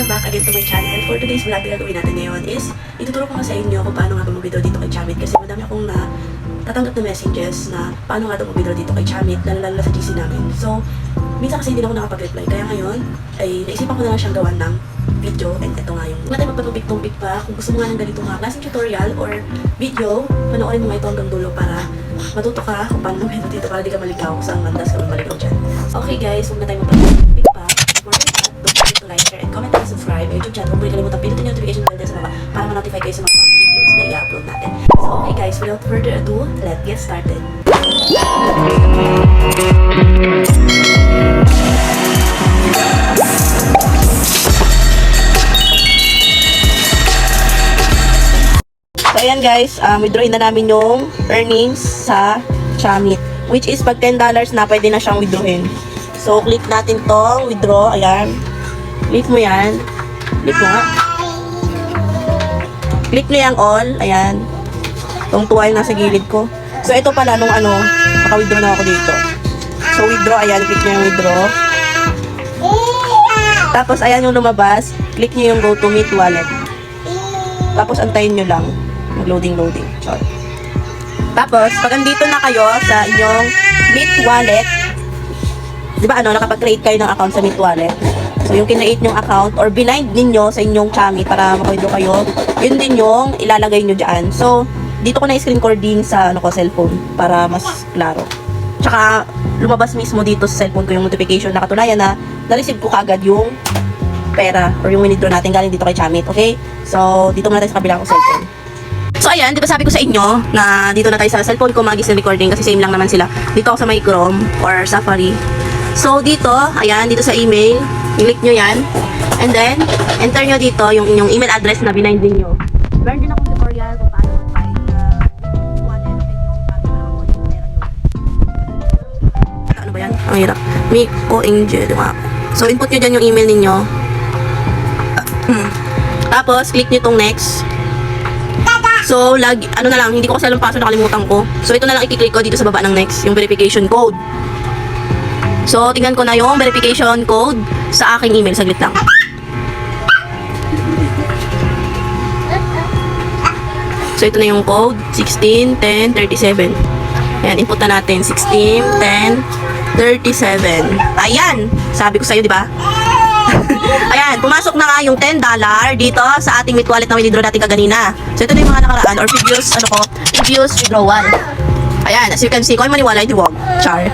Welcome back again to my channel. For today's vlog na gagawin natin ngayon is ituturo ko nga sa inyo kung paano nga mag-withdraw dito kay Chamit kasi madami akong tatanggap na messages na paano nga mag-withdraw dito kay Chamit lalo sa GC namin. So, minsan kasi hindi na ako nakapag-reply kaya ngayon ay naisipan ko na lang siyang gawan ng video and ito nga yung huwag natin magpatumpik-tumpik pa. Kung gusto mo nga ng ganito nga klaseng tutorial or video, panoorin mo nga ito hanggang dulo para matuto ka kung paano mag-withdraw dito para di ka maligaw kung saan mandas ka maligaw dyan. Okay guys, huwag na tayo magpatumpik pa. Before we start, don't forget to like, share, and comment and subscribe. YouTube chat, huwag mo rin kalimutan pinutin yung notification bell dyan sa baba para ma-notify kayo sa mga videos na i-upload natin. So okay guys, without further ado, let's get started. So ayan guys, withdrawin na namin yung earnings sa Chamit, which is pag $10 na pwede na siyang withdrawin. So click natin tong withdraw, ayan. Click mo yan. Click mo nga. Click nyo yung all, ayan. Itong tuwa yung nasa gilid ko. So ito pala nung naka-withdraw na ako dito. So withdraw, ayan, click nyo yung withdraw. Tapos ayan yung lumabas, click nyo yung go to Meet Wallet. Tapos antayin nyo lang. Mag-loading. Sorry. Tapos, pag andito na kayo sa inyong Meet Wallet, di ba nakapag-create kayo ng account sa Meet Wallet? So, yung kinreate nyong account or binind ninyo sa inyong Chamit para maka-withdraw kayo, yun din yung ilalagay nyo dyan. So, dito ko na screen recording sa cellphone para mas klaro. Tsaka, lumabas mismo dito sa cellphone ko yung notification na katunayan na na-receive ko kagad yung pera or yung withdraw natin galing dito kay Chamit. Okay? So, dito muna tayo sa kabilang cellphone. So ayan, di ba sabi ko sa inyo na dito na tayo sa cellphone ko mag-screen recording kasi same lang naman sila. Dito ako sa my Chrome or Safari. So dito, ayan, dito sa email, i-click nyo yan. And then, enter nyo dito yung inyong email address na binind ninyo. Meron din akong tutorial kung paano mag-find wallet sa inyong ano ba yan? Ang hirap. Miko Angel. So input nyo dyan yung email ninyo. Tapos, click nyo itong next. So, ano na lang, hindi ko kasi alam paso, nakalimutan ko. So, ito na lang i-click ko dito sa baba ng next, yung verification code. So, tingnan ko na yung verification code sa aking email. Saglit lang. So, ito na yung code, 161037. Ayan, input na natin, 161037. Ayan, sabi ko sa'yo, di ba? Ayan, pumasok na nga yung $10 dito sa ating Meet Wallet na withdraw natin kaganina. So, ito na yung mga nakaraan or previous withdrawal. Ayan, as you can see, kung ay maniwala, hindi wag. Char.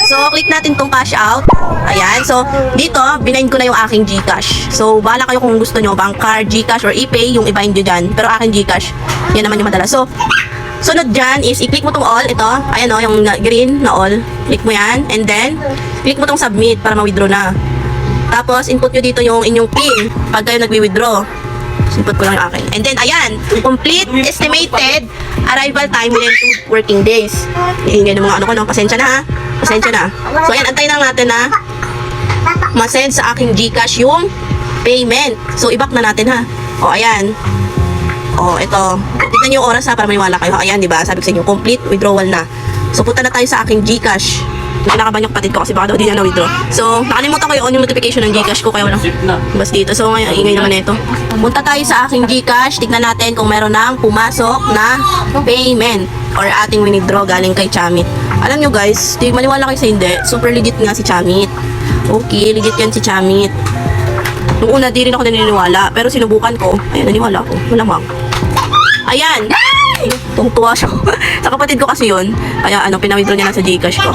So, click natin tong cash out. Ayan, so, dito, binayin ko na yung aking GCash. So, bahala kayo kung gusto nyo, bank card, GCash, or ePay, yung ibahin nyo dyan. Pero aking GCash, yan naman yung madala. So, sunod dyan is, i-click mo tong all, ito, ayan o, yung green na all. Click mo yan, and then, click mo tong submit para ma-withdraw na. Tapos, input nyo dito yung inyong PIN pag kayo nagwi-withdraw. So, input ko lang yung akin. And then, ayan, complete estimated arrival time within 2 working days. Iingay ng mga pasensya na ha. Pasensya na. So, ayan, antayin lang natin na ma-send sa aking GCash yung payment. So, i-back na natin ha. O, ayan. O, ito. Tignan nyo yung oras ha para maniwala kayo. Ayan, di ba? Sabi ko sa inyo, complete withdrawal na. So, punta na tayo sa aking GCash. Nakabanyok patid ko kasi baka daw di na na-withdraw. So, nakalimutan ko yung notification ng GCash ko kaya walang bas dito. So, ngayon, ingay naman ito. Punta tayo sa aking GCash. Tignan natin kung meron nang pumasok na payment or ating withdraw galing kay Chamit. Alam nyo guys, di maniwala kayo sa hindi. Super legit nga si Chamit. Okay, legit yan si Chamit. Nung una, di rin ako naniniwala. Pero sinubukan ko. Ayun, naniwala ako. Malamang. Ayan! Tungtuwa siya. Sa kapatid ko kasi yun. Kaya pinawithdraw niya na sa GCash ko.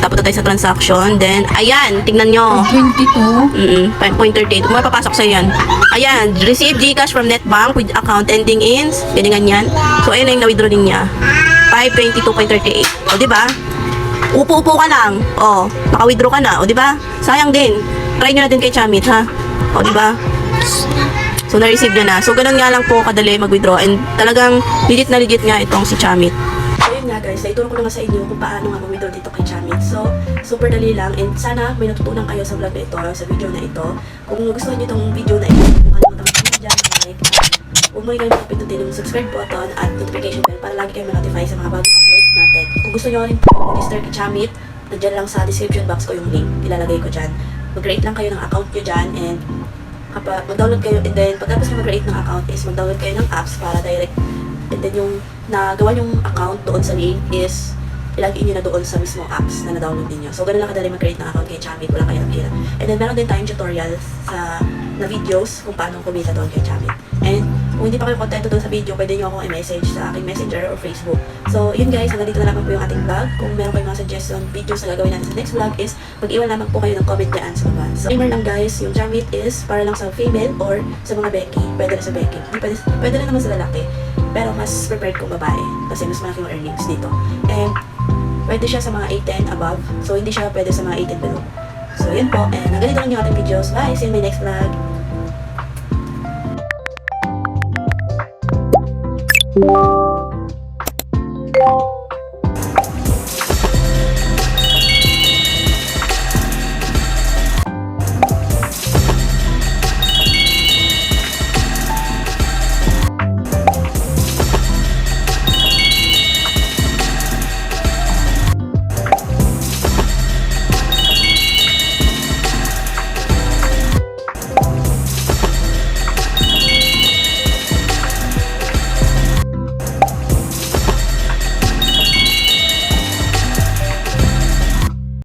Tapos tayo sa transaction. Then, ayan, tignan nyo. 22? 5.38. Kung may papasok sa'yo yan. Ayan, receive GCash from NetBank with account ending in, ganyan. So, ayun na yung na-withdraw din niya. 522.38. O, diba? Upo-upo ka lang. O, naka-withdraw ka na. O, diba? Sayang din. Try nyo na din kay Chamit, ha? O, diba? So, na-receive nyo na. So, ganun nga lang po kadali mag-withdraw. And talagang legit na legit nga itong si Chamit. Ayun nga guys, naituro ko na nga sa inyo kung paano nga mag-withdraw dito kay Chamit. So, super dali lang and sana may natutunan kayo sa vlog na ito, sa video na ito. Kung gusto niyo itong video na ito, kung ano mag-comment dyan, like, huwag mo rin kayo pindutin yung subscribe button at notification bell para lagi kayo ma-notify sa mga bagong uploads natin. Kung gusto niyo rin register kay Chamit, nandiyan lang sa description box ko yung link, ilalagay ko dyan. Mag-create lang kayo ng account nyo dyan and kapag mag-download kayo, and then pagkatapos kayo mag-create ng account is mag-download kayo ng apps para direct, and then yung nagawa yung account doon sa link is ilagay nyo na doon sa mismong apps na na-download ninyo. So, ganun lang kadali mag-create ng account kay Chamit, wala kayo hirap. And then, meron din tayong tutorial na videos kung paano kumita doon kay Chamit. And kung hindi pa kayo kontento doon sa video, pwede nyo akong i-message sa aking messenger or Facebook. So, yun guys, hanggang dito na lamang po yung ating vlog. Kung meron kayong mga suggestion videos na gagawin natin sa next vlog is mag-iwan lamang po kayo ng comment dyan sa baba. So, timer lang guys, yung Chamit is para lang sa female or sa mga Becky. Pwede na sa Becky. Pwede rin naman sa lalaki. Pero mas prepared kung babae kasi mas malaki yung earnings dito. And pwede siya sa mga 8-10 above. So, hindi siya pwede sa mga 8 and below. So, yun po. And hanggang dito lang yung ating videos. Bye! See you in my next vlog.